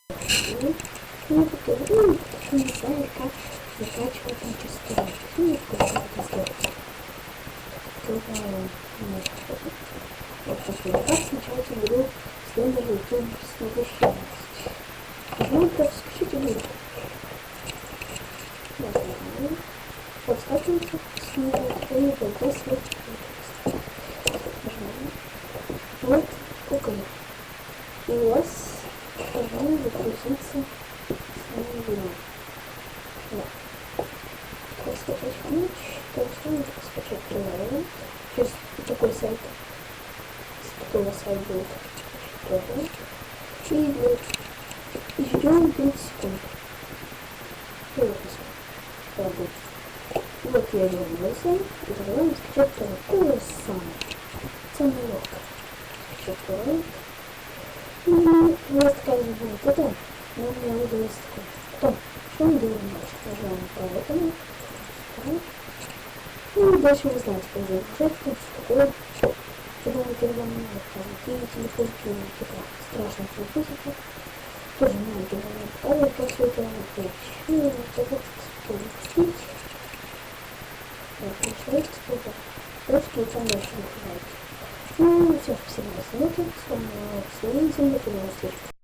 Ну, такое время, почему не знаю, как закачивать на частоту. Ну, как это сделать. Вот такой раз сначала я беру следующий YouTube следующий раз. Нажимаю просто скачать игру. Вот скачивается снова и подписывает. Нажимаем. Вот куколь. И у вас должно загрузиться снова. Вот. Как скачать ключ, то есть скачать приложение. Сейчас такой сайт. Такой у вас сайт будет. И ждем 5 секунд. Вот я вернулся и тогда скачать такое самое. Самый легкий. Скачать. И у вас такая же будет это, но у меня выдалось такое. Потом, что мы делаем дальше? Нажимаем по этому. Ну и дальше вы знаете, как загружать, что такое. Я думаю, когда мне какие телефонки, типа страшных телефонов, тоже не надо делать. После этого опять. И вот это спустить. Вот, начинается что-то. Просто и там дальше выходит. Ну, все, спасибо за смотр. С вами была Ксения, всем до следующего.